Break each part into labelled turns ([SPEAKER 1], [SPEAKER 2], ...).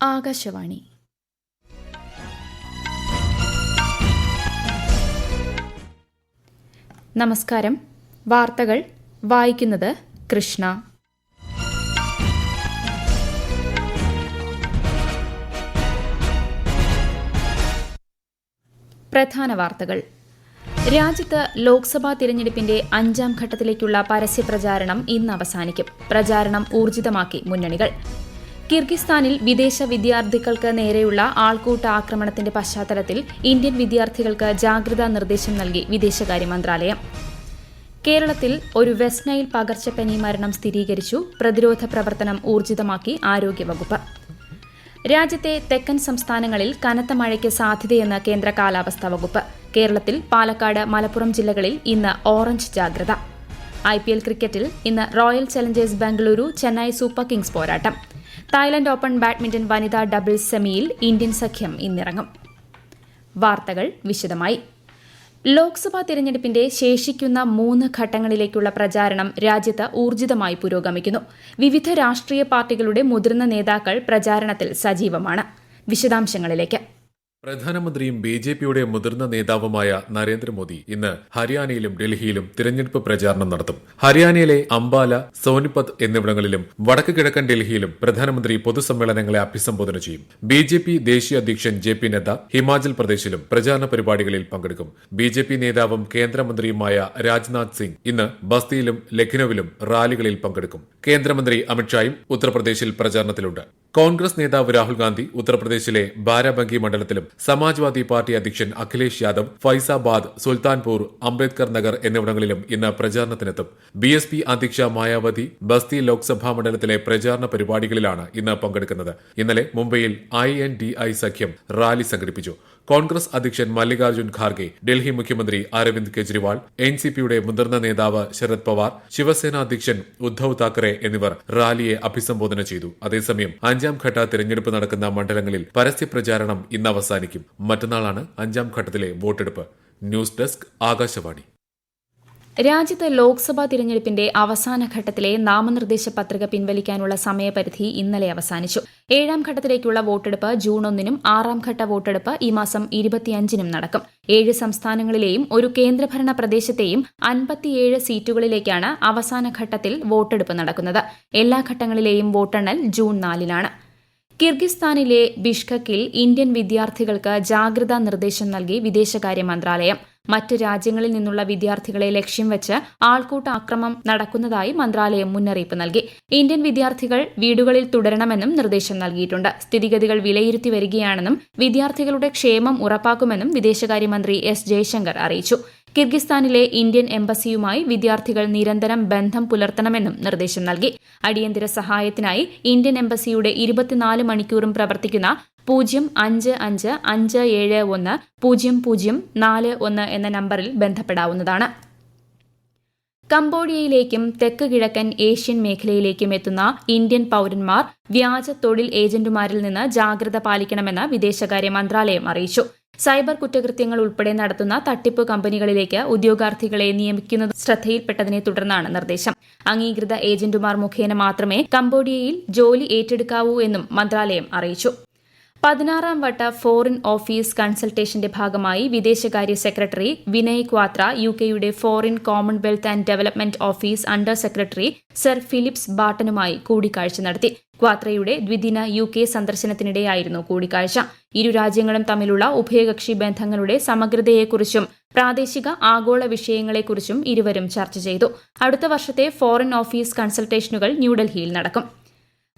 [SPEAKER 1] ആകാശവാണി. നമസ്കാരം. വാർത്തകൾ വായിക്കുന്നത് കൃഷ്ണ. പ്രധാന വാർത്തകൾ. രാജ്യത്ത് ലോക്സഭാ തിരഞ്ഞെടുപ്പിന്റെ 5ാം ഘട്ടത്തിലേക്കുള്ള പരസ്യപ്രചാരണം ഇന്ന് അവസാനിക്കും. പ്രചാരണം ഊർജിതമാക്കി മുന്നണികൾ. കിർഗിസ്ഥാനിൽ വിദേശ വിദ്യാർത്ഥികൾക്ക് നേരെയുള്ള ആൾക്കൂട്ട ആക്രമണത്തിന്റെ പശ്ചാത്തലത്തിൽ ഇന്ത്യൻ വിദ്യാർത്ഥികൾക്ക് ജാഗ്രതാ നിർദ്ദേശം നൽകി വിദേശകാര്യ മന്ത്രാലയം. കേരളത്തിൽ ഒരു വെസ്റ്റ് നൈൽ പകർച്ചപ്പനി മരണം സ്ഥിരീകരിച്ചു. പ്രതിരോധ പ്രവർത്തനം ഊർജിതമാക്കി ആരോഗ്യവകുപ്പ്. രാജ്യത്തെ തെക്കൻ സംസ്ഥാനങ്ങളിൽ കനത്ത മഴയ്ക്ക് സാധ്യതയെന്ന് കേന്ദ്ര കാലാവസ്ഥാ വകുപ്പ്. കേരളത്തിൽ പാലക്കാട്, മലപ്പുറം ജില്ലകളിൽ ഇന്ന് ഓറഞ്ച് ജാഗ്രത. IPL ക്രിക്കറ്റിൽ ഇന്ന് royal Challengers Bengaluru Chennai super Kings പോരാട്ടം. തായ്ലൻഡ് ഓപ്പൺ ബാഡ്മിന്റൺ വനിതാ ഡബിൾസ് സെമിയിൽ ഇന്ത്യൻ സഖ്യം ഇന്നിറങ്ങും. വാർത്തകൾ വിശദമായി. ലോക്സഭാ തിരഞ്ഞെടുപ്പിന്റെ ശേഷിക്കുന്ന 3 ഘട്ടങ്ങളിലേക്കുള്ള പ്രചാരണം രാജ്യത്ത് ഊർജിതമായി പുരോഗമിക്കുന്നു. വിവിധ രാഷ്ട്രീയ പാർട്ടികളുടെ മുതിർന്ന നേതാക്കൾ പ്രചാരണത്തിൽ സജീവമാണ്. വിശദാംശങ്ങളിലേക്ക്.
[SPEAKER 2] പ്രധാനമന്ത്രിയും BJPയുടെ മുതിർന്ന നേതാവുമായ നരേന്ദ്രമോദി ഇന്ന് ഹരിയാനയിലും ഡൽഹിയിലും തിരഞ്ഞെടുപ്പ് പ്രചാരണം നടത്തും. ഹരിയാനയിലെ അംബാല, സോനിപത്ത് എന്നിവിടങ്ങളിലും വടക്ക് കിഴക്കൻ ഡൽഹിയിലും പ്രധാനമന്ത്രി പൊതുസമ്മേളനങ്ങളെ അഭിസംബോധന ചെയ്യും. BJP ദേശീയ അധ്യക്ഷൻ JP നദ്ദ ഹിമാചൽ പ്രദേശിലും പ്രചാരണ പരിപാടികളിൽ പങ്കെടുക്കും. BJP നേതാവും കേന്ദ്രമന്ത്രിയുമായ രാജ്നാഥ് സിംഗ് ഇന്ന് ബസ്തിയിലും ലഖ്നൌവിലും റാലികളിൽ പങ്കെടുക്കും. കേന്ദ്രമന്ത്രി അമിത്ഷായും ഉത്തർപ്രദേശിൽ പ്രചാരണത്തിലുണ്ട്. കോൺഗ്രസ് നേതാവ് രാഹുൽ ഗാന്ധി ഉത്തർപ്രദേശിലെ ബാരാബങ്കി മണ്ഡലത്തിലും സമാജ്വാദി പാർട്ടി അധ്യക്ഷൻ അഖിലേഷ് യാദവ് ഫൈസാബാദ്, സുൽത്താൻപൂർ, അംബേദ്കർ നഗർ എന്നിവിടങ്ങളിലും ഇന്ന് പ്രചാരണത്തിനെത്തും. BSP അധ്യക്ഷ മായാവതി ബസ്തി ലോക്സഭാ മണ്ഡലത്തിലെ പ്രചാരണ പരിപാടികളിലാണ് ഇന്ന് പങ്കെടുക്കുന്നത്. ഇന്നലെ മുംബൈയിൽ INDI സഖ്യം റാലി സംഘടിപ്പിച്ചു. കോൺഗ്രസ് അധ്യക്ഷൻ മല്ലികാർജ്ജുൻ ഖാർഗെ, ഡൽഹി മുഖ്യമന്ത്രി അരവിന്ദ് കെജ്രിവാൾ, NCPയുടെ മുതിർന്ന നേതാവ് ശരത് പവാർ, ശിവസേന അധ്യക്ഷൻ ഉദ്ധവ് താക്കറെ എന്നിവർ റാലിയെ അഭിസംബോധന ചെയ്തു. അതേസമയം 5ാം ഘട്ട തിരഞ്ഞെടുപ്പ് നടക്കുന്ന മണ്ഡലങ്ങളിൽ പരസ്യപ്രചാരണം ഇന്ന് അവസാനിക്കും. മറ്റന്നാളാണ് 5ാം ഘട്ടത്തിലെ വോട്ടെടുപ്പ്. News desk, Akashvani.
[SPEAKER 1] രാജ്യത്ത് ലോക്സഭാ തിരഞ്ഞെടുപ്പിന്റെ അവസാന ഘട്ടത്തിലെ നാമനിർദ്ദേശ പത്രിക പിൻവലിക്കാനുള്ള സമയപരിധി ഇന്നലെ അവസാനിച്ചു. 7ാം ഘട്ടത്തിലേക്കുള്ള വോട്ടെടുപ്പ് ജൂൺ 1-നും 6ാം ഘട്ട വോട്ടെടുപ്പ് ഈ മാസം 25-നും നടക്കും. 7 സംസ്ഥാനങ്ങളിലെയും ഒരു കേന്ദ്രഭരണ പ്രദേശത്തെയും 57 സീറ്റുകളിലേക്കാണ് അവസാന ഘട്ടത്തിൽ വോട്ടെടുപ്പ് നടക്കുന്നത്. എല്ലാ ഘട്ടങ്ങളിലെയും വോട്ടെണ്ണൽ ജൂൺ 4-നാണ്. കിർഗിസ്ഥാനിലെ ബിഷ്കക്കിൽ ഇന്ത്യൻ വിദ്യാർത്ഥികൾക്ക് ജാഗ്രതാ നിർദ്ദേശം നൽകി വിദേശകാര്യ മന്ത്രാലയം. മറ്റ് രാജ്യങ്ങളിൽ നിന്നുള്ള വിദ്യാർത്ഥികളെ ലക്ഷ്യം വെച്ച് ആൾക്കൂട്ട ആക്രമണം നടക്കുന്നതായി മന്ത്രാലയം മുന്നറിയിപ്പ് നൽകി. ഇന്ത്യൻ വിദ്യാർത്ഥികൾ വീടുകളിൽ തുടരണമെന്നും നിർദ്ദേശം നൽകിയിട്ടുണ്ട്. സ്ഥിതിഗതികൾ വിലയിരുത്തി വരികയാണെന്നും വിദ്യാർത്ഥികളുടെ ക്ഷേമം ഉറപ്പാക്കുമെന്നും വിദേശകാര്യമന്ത്രി S. ജയശങ്കർ അറിയിച്ചു. കിർഗിസ്ഥാനിലെ ഇന്ത്യൻ എംബസിയുമായി വിദ്യാർത്ഥികൾ നിരന്തരം ബന്ധം പുലർത്തണമെന്നും നിർദ്ദേശം നൽകി. അടിയന്തര സഹായത്തിനായി ഇന്ത്യൻ എംബസിയുടെ 24 മണിക്കൂറും പ്രവർത്തിക്കുന്ന 055510041 എന്ന നമ്പറിൽ ബന്ധപ്പെടാവുന്നതാണ്. കംബോഡിയയിലേക്കും തെക്ക് കിഴക്കൻ ഏഷ്യൻ മേഖലയിലേക്കും എത്തുന്ന ഇന്ത്യൻ പൌരന്മാർ വ്യാജ തൊഴിൽ ഏജന്റുമാരിൽ നിന്ന് ജാഗ്രത പാലിക്കണമെന്ന് വിദേശകാര്യ മന്ത്രാലയം അറിയിച്ചു. സൈബർ കുറ്റകൃത്യങ്ങൾ ഉൾപ്പെടെ നടത്തുന്ന തട്ടിപ്പ് കമ്പനികളിലേക്ക് ഉദ്യോഗാർത്ഥികളെ നിയമിക്കുന്നത് ശ്രദ്ധയിൽപ്പെട്ടതിനെ തുടർന്നാണ് നിർദ്ദേശം. അംഗീകൃത ഏജന്റുമാർ മുഖേന മാത്രമേ കംബോഡിയയിൽ ജോലി ഏറ്റെടുക്കാവൂ എന്നും മന്ത്രാലയം അറിയിച്ചു. 16ാം വട്ട ഫോറിൻ ഓഫീസ് കൺസൾട്ടേഷന്റെ ഭാഗമായി വിദേശകാര്യ സെക്രട്ടറി വിനയ് ക്വാത്ര UK-യുടെ Foreign Commonwealth and Development Office Under Secretary Sir Philips ബാർട്ടനുമായി കൂടിക്കാഴ്ച നടത്തി. ക്വാത്രയുടെ ദ്വിദിന UK സന്ദർശനത്തിനിടെയായിരുന്നു കൂടിക്കാഴ്ച. ഇരു രാജ്യങ്ങളും തമ്മിലുള്ള ഉഭയകക്ഷി ബന്ധങ്ങളുടെ സമഗ്രതയെക്കുറിച്ചും പ്രാദേശിക ആഗോള വിഷയങ്ങളെക്കുറിച്ചും ഇരുവരും ചർച്ച ചെയ്തു. അടുത്ത വർഷത്തെ ഫോറിൻ ഓഫീസ് കൺസൾട്ടേഷനുകൾ ന്യൂഡൽഹിയിൽ നടക്കും.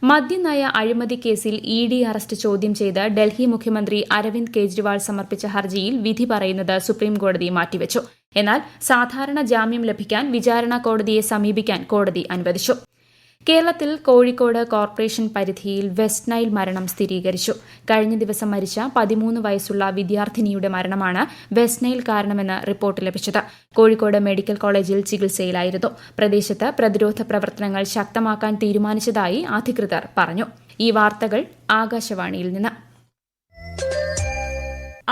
[SPEAKER 1] മദ്യനയ അഴിമതി കേസിൽ ED അറസ്റ്റ് ചോദ്യം ചെയ്ത് ഡൽഹി മുഖ്യമന്ത്രി അരവിന്ദ് കെജ്രിവാൾ സമർപ്പിച്ച ഹർജിയിൽ വിധി പറയുന്നത് സുപ്രീംകോടതി മാറ്റിവച്ചു. എന്നാൽ സാധാരണ ജാമ്യം ലഭിക്കാൻ വിചാരണ കോടതിയെ സമീപിക്കാൻ കോടതി അനുവദിച്ചു. കേരളത്തിൽ കോഴിക്കോട് കോർപ്പറേഷൻ പരിധിയിൽ വെസ്റ്റ് നൈൽ മരണം സ്ഥിരീകരിച്ചു. കഴിഞ്ഞ ദിവസം മരിച്ച 13 വയസ്സുള്ള വിദ്യാർത്ഥിനിയുടെ മരണമാണ് വെസ്റ്റ് നൈൽ കാരണമെന്ന് റിപ്പോർട്ട് ലഭിച്ചത്. കോഴിക്കോട് മെഡിക്കൽ കോളേജിൽ ചികിത്സയിലായിരുന്നു. പ്രദേശത്ത് പ്രതിരോധ പ്രവർത്തനങ്ങൾ ശക്തമാക്കാൻ തീരുമാനിച്ചതായി അധികൃതർ പറഞ്ഞു. ഈ വാർത്തകൾ ആകാശവാണിയിൽ നിന്ന്.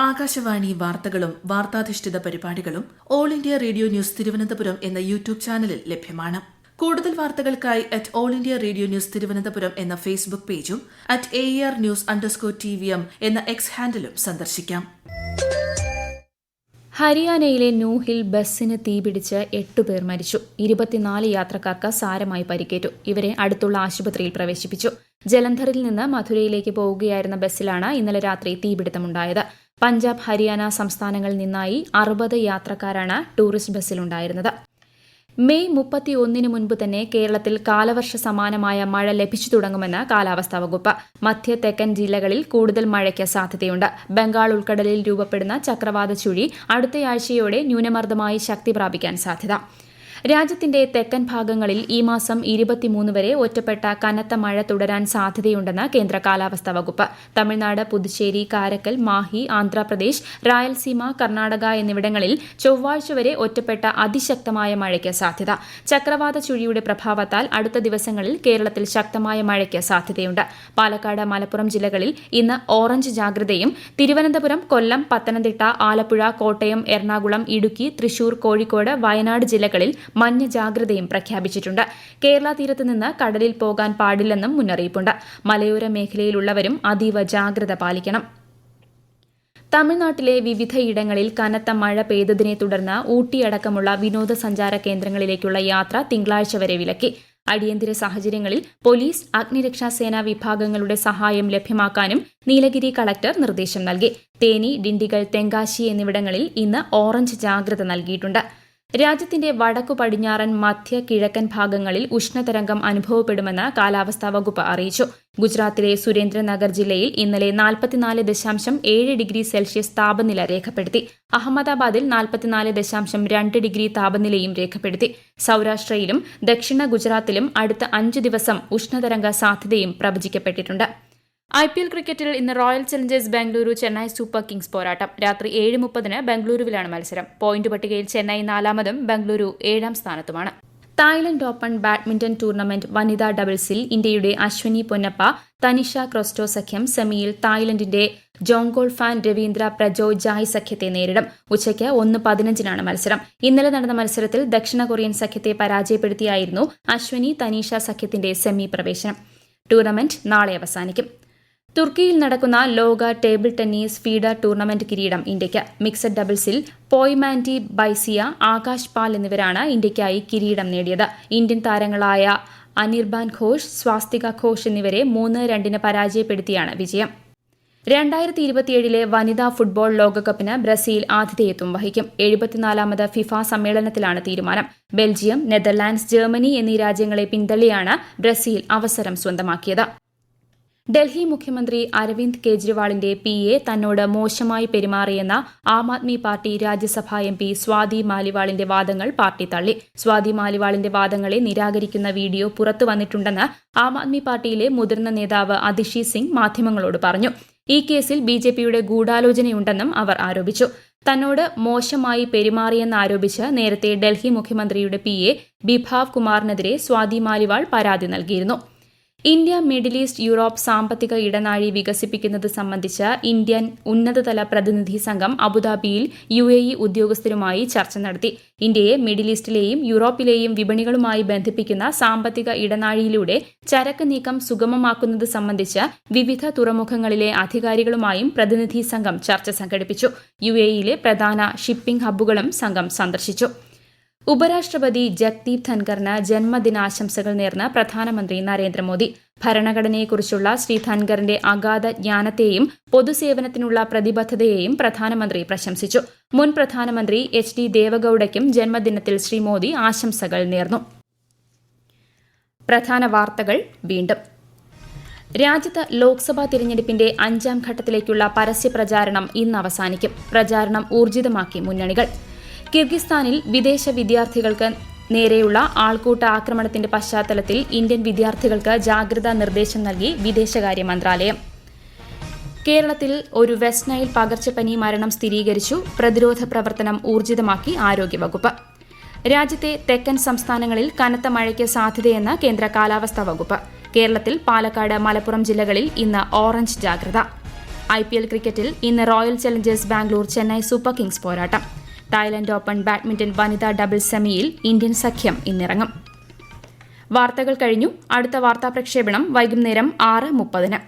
[SPEAKER 3] ആകാശവാണി വാർത്തകളും വാർത്താധിഷ്ഠിത പരിപാടികളും all India radio news Thiruvananthapuram എന്ന യൂട്യൂബ് ചാനലിൽ ലഭ്യമാണ്. കൂടുതൽ വാർത്തകൾക്കായി @All India Radio News Thiruvananthapuram എന്ന ഫേസ്ബുക്ക് പേജും @ARnews_TVM എന്ന എക്സ് ഹാൻഡിലും സന്ദർശിക്കാം.
[SPEAKER 1] ഹരിയാനയിലെ നൂഹിൽ ബസ്സിന് തീപിടിച്ച് 8 പേർ മരിച്ചു. 24 യാത്രക്കാർക്ക് സാരമായി പരിക്കേറ്റു. ഇവരെ അടുത്തുള്ള ആശുപത്രിയിൽ പ്രവേശിപ്പിച്ചു. ജലന്ധറിൽ നിന്ന് മധുരയിലേക്ക് പോവുകയായിരുന്ന ബസ്സിലാണ് ഇന്നലെ രാത്രി തീപിടുത്തമുണ്ടായത്. പഞ്ചാബ്, ഹരിയാന സംസ്ഥാനങ്ങളിൽ നിന്നായി 60 യാത്രക്കാരാണ് ടൂറിസ്റ്റ് ബസ്സിലുണ്ടായിരുന്നത്. മെയ് 31 മുൻപ് തന്നെ കേരളത്തിൽ കാലവർഷ സമാനമായ മഴ ലഭിച്ചു തുടങ്ങുമെന്ന് കാലാവസ്ഥാ വകുപ്പ്. മധ്യ തെക്കൻ ജില്ലകളിൽ കൂടുതൽ മഴയ്ക്ക് സാധ്യതയുണ്ട്. ബംഗാൾ ഉൾക്കടലിൽ രൂപപ്പെടുന്ന ചക്രവാത ചുഴി അടുത്തയാഴ്ചയോടെ ന്യൂനമർദ്ദമായി ശക്തി പ്രാപിക്കാൻ സാധ്യത. രാജ്യത്തിന്റെ തെക്കൻ ഭാഗങ്ങളിൽ ഈ മാസം 23 വരെ ഒറ്റപ്പെട്ട കനത്ത മഴ തുടരാൻ സാധ്യതയുണ്ടെന്ന് കേന്ദ്ര കാലാവസ്ഥാ വകുപ്പ്. തമിഴ്നാട്, പുതുച്ചേരി, കാരക്കൽ, മാഹി, ആന്ധ്രാപ്രദേശ്, റായൽസീമ, കർണാടക എന്നിവിടങ്ങളിൽ ചൊവ്വാഴ്ച വരെ ഒറ്റപ്പെട്ട അതിശക്തമായ മഴയ്ക്ക് സാധ്യത. ചക്രവാത ചുഴിയുടെ പ്രഭാവത്താൽ അടുത്ത ദിവസങ്ങളിൽ കേരളത്തിൽ ശക്തമായ മഴയ്ക്ക് സാധ്യതയുണ്ട്. പാലക്കാട്, മലപ്പുറം ജില്ലകളിൽ ഇന്ന് ഓറഞ്ച് ജാഗ്രതയും തിരുവനന്തപുരം, കൊല്ലം, പത്തനംതിട്ട, ആലപ്പുഴ, കോട്ടയം, എറണാകുളം, ഇടുക്കി, തൃശൂർ, കോഴിക്കോട്, വയനാട് ജില്ലകളിൽ മഞ്ഞ ജാഗ്രതയും പ്രഖ്യാപിച്ചിട്ടുണ്ട്. കേരള തീരത്ത് നിന്ന് കടലിൽ പോകാൻ പാടില്ലെന്നും മുന്നറിയിപ്പുണ്ട്. മലയോര മേഖലയിലുള്ളവരും അതീവ ജാഗ്രത പാലിക്കണം. തമിഴ്നാട്ടിലെ വിവിധയിടങ്ങളിൽ കനത്ത മഴ പെയ്തതിനെ തുടർന്ന് ഊട്ടിയടക്കമുള്ള വിനോദസഞ്ചാര കേന്ദ്രങ്ങളിലേക്കുള്ള യാത്ര തിങ്കളാഴ്ച വരെ വിലക്കി. അടിയന്തര സാഹചര്യങ്ങളിൽ പോലീസ്, അഗ്നിരക്ഷാസേനാ വിഭാഗങ്ങളുടെ സഹായം ലഭ്യമാക്കാനും നീലഗിരി കളക്ടർ നിർദ്ദേശം നൽകി. തേനി, ഡിണ്ടിഗൽ, തെങ്കാശി എന്നിവിടങ്ങളിൽ ഇന്ന് ഓറഞ്ച് ജാഗ്രത നൽകിയിട്ടുണ്ട്. രാജ്യത്തിന്റെ വടക്കു പടിഞ്ഞാറൻ, മധ്യ കിഴക്കൻ ഭാഗങ്ങളിൽ ഉഷ്ണതരംഗം അനുഭവപ്പെടുമെന്ന് കാലാവസ്ഥാ വകുപ്പ് അറിയിച്ചു. ഗുജറാത്തിലെ സുരേന്ദ്രനഗർ ജില്ലയിൽ ഇന്നലെ 44.7 ഡിഗ്രി സെൽഷ്യസ് താപനില രേഖപ്പെടുത്തി. അഹമ്മദാബാദിൽ 44.2 ഡിഗ്രി താപനിലയും രേഖപ്പെടുത്തി. സൌരാഷ്ട്രയിലും ദക്ഷിണ ഗുജറാത്തിലും അടുത്ത 5 ദിവസം ഉഷ്ണതരംഗ സാധ്യതയും പ്രവചിക്കപ്പെട്ടിട്ടുണ്ട്. IPL ക്രിക്കറ്റിൽ ഇന്ന് royal Challengers Bengaluru, Chennai super Kings പോരാട്ടം. രാത്രി 7:30 ബംഗളൂരുവിലാണ് മത്സരം. പോയിന്റ് പട്ടികയിൽ ചെന്നൈ 4-മതും ബംഗളൂരു 7-ാം സ്ഥാനത്തുമാണ്. തായ്ലൻഡ് ഓപ്പൺ ബാഡ്മിന്റൺ ടൂർണമെന്റ് വനിതാ ഡബിൾസിൽ ഇന്ത്യയുടെ അശ്വനി പൊന്നപ്പ, തനിഷ ക്രോസ്റ്റോ സഖ്യം സെമിയിൽ തായ്ലൻഡിന്റെ ജോങ്കോൾഫാൻ രവീന്ദ്ര പ്രജോയ് ജായ് സഖ്യത്തെ നേരിടും. ഉച്ചയ്ക്ക് 1:15 മത്സരം. ഇന്നലെ നടന്ന മത്സരത്തിൽ ദക്ഷിണ കൊറിയൻ സഖ്യത്തെ പരാജയപ്പെടുത്തിയായിരുന്നു അശ്വനി തനീഷ സഖ്യത്തിന്റെ സെമി പ്രവേശനം. ടൂർണമെന്റ് നാളെ അവസാനിക്കും. തുർക്കിയിൽ നടക്കുന്ന ലോക ടേബിൾ ടെന്നീസ് ഫീഡർ ടൂർണമെന്റ് കിരീടം ഇന്ത്യയ്ക്ക്. മിക്സഡ് ഡബിൾസിൽ പോയ്മാൻഡി ബൈസിയ, ആകാശ് പാൽ എന്നിവരാണ് ഇന്ത്യയ്ക്കായി കിരീടം നേടിയത്. ഇന്ത്യൻ താരങ്ങളായ അനിർബാൻ ഘോഷ്, സ്വാസ്തിക ഘോഷ് എന്നിവരെ 3-2 പരാജയപ്പെടുത്തിയാണ് വിജയം. 2027 വനിതാ ഫുട്ബോൾ ലോകകപ്പിന് ബ്രസീൽ ആതിഥേയത്വം വഹിക്കും. 74ാമത് ഫിഫ സമ്മേളനത്തിലാണ് തീരുമാനം. ബെൽജിയം, നെതർലാൻഡ്സ്, ജർമ്മനി എന്നീ രാജ്യങ്ങളെ പിന്തള്ളിയാണ് ബ്രസീൽ അവസരം സ്വന്തമാക്കിയത്. ഡൽഹി മുഖ്യമന്ത്രി അരവിന്ദ് കെജ്രിവാളിന്റെ PA തന്നോട് മോശമായി പെരുമാറിയെന്ന ആം ആദ്മി പാർട്ടി രാജ്യസഭാ MP സ്വാതി മാലിവാളിന്റെ വാദങ്ങൾ പാർട്ടി തള്ളി. സ്വാതി മാലിവാളിന്റെ വാദങ്ങളെ നിരാകരിക്കുന്ന വീഡിയോ പുറത്തുവന്നിട്ടുണ്ടെന്ന് ആം ആദ്മി പാർട്ടിയിലെ മുതിർന്ന നേതാവ് അതിഷി സിംഗ് മാധ്യമങ്ങളോട് പറഞ്ഞു. ഈ കേസിൽ BJPയുടെ ഗൂഢാലോചനയുണ്ടെന്നും അവർ ആരോപിച്ചു. തന്നോട് മോശമായി പെരുമാറിയെന്നാരോപിച്ച് നേരത്തെ ഡൽഹി മുഖ്യമന്ത്രിയുടെ PA ബിഭാവ് കുമാറിനെതിരെ സ്വാതി മാലിവാൾ പരാതി നൽകിയിരുന്നു. ഇന്ത്യ, മിഡിൽ ഈസ്റ്റ്, യൂറോപ്പ് സാമ്പത്തിക ഇടനാഴി വികസിപ്പിക്കുന്നത് സംബന്ധിച്ച് ഇന്ത്യൻ ഉന്നതതല പ്രതിനിധി സംഘം അബുദാബിയിൽ UAE ഉദ്യോഗസ്ഥരുമായി ചർച്ച നടത്തി. ഇന്ത്യയെ മിഡിൽ ഈസ്റ്റിലെയും യൂറോപ്പിലെയും വിപണികളുമായി ബന്ധിപ്പിക്കുന്ന സാമ്പത്തിക ഇടനാഴിയിലൂടെ ചരക്ക് നീക്കം സുഗമമാക്കുന്നത് സംബന്ധിച്ച് വിവിധ തുറമുഖങ്ങളിലെ അധികാരികളുമായും പ്രതിനിധി സംഘം ചർച്ച സംഘടിപ്പിച്ചു. UAEയിലെ പ്രധാന ഷിപ്പിംഗ് ഹബ്ബുകളും സംഘം സന്ദർശിച്ചു. ഉപരാഷ്ട്രപതി ജഗ്ദീപ് ധൻഖറിന് ജന്മദിനാശംസകൾ നേർന്ന് പ്രധാനമന്ത്രി നരേന്ദ്രമോദി. ഭരണഘടനയെക്കുറിച്ചുള്ള ശ്രീ ധൻഖറിന്റെ അഗാധ ജ്ഞാനത്തെയും പൊതുസേവനത്തിനുള്ള പ്രതിബദ്ധതയെയും പ്രധാനമന്ത്രി പ്രശംസിച്ചു. മുൻ പ്രധാനമന്ത്രി HD ദേവഗൌഡയ്ക്കും ജന്മദിനത്തിൽ ശ്രീ മോദി ആശംസകൾ നേർന്നു. പ്രധാന വാർത്തകൾ വീണ്ടും. രാജ്യത്ത് ലോക്സഭാ തിരഞ്ഞെടുപ്പിന്റെ 5ാം ഘട്ടത്തിലേക്കുള്ള പരസ്യപ്രചാരണം ഇന്ന് അവസാനിക്കും. പ്രചാരണം ഊർജിതമാക്കി മുന്നണികൾ. കിർഗിസ്ഥാനിൽ വിദേശ വിദ്യാർത്ഥികൾക്ക് നേരെയുള്ള ആൾക്കൂട്ട ആക്രമണത്തിന്റെ പശ്ചാത്തലത്തിൽ ഇന്ത്യൻ വിദ്യാർത്ഥികൾക്ക് ജാഗ്രതാ നിർദ്ദേശം നൽകി വിദേശകാര്യ മന്ത്രാലയം. കേരളത്തിൽ ഒരു വെസ്റ്റ് നൈൽ പകർച്ചപ്പനി മരണം സ്ഥിരീകരിച്ചു. പ്രതിരോധ പ്രവർത്തനം ഊർജിതമാക്കി ആരോഗ്യവകുപ്പ്. രാജ്യത്തെ തെക്കൻ സംസ്ഥാനങ്ങളിൽ കനത്ത മഴയ്ക്ക് സാധ്യതയെന്ന് കേന്ദ്ര കാലാവസ്ഥാ വകുപ്പ്. കേരളത്തിൽ പാലക്കാട്, മലപ്പുറം ജില്ലകളിൽ ഇന്ന് ഓറഞ്ച് ജാഗ്രത. IPL ക്രിക്കറ്റിൽ ഇന്ന് royal Challengers Bangalore, Chennai super Kings പോരാട്ടം. തായ്ലൻഡ് ഓപ്പൺ ബാഡ്മിന്റൺ വനിതാ ഡബിൾസ് സെമിയിൽ ഇന്ത്യൻ സഖ്യം ഇന്നിറങ്ങും. വാർത്തകൾ കഴിഞ്ഞു. അടുത്ത വാർത്താ പ്രക്ഷേപണം വൈകുന്നേരം 6:30.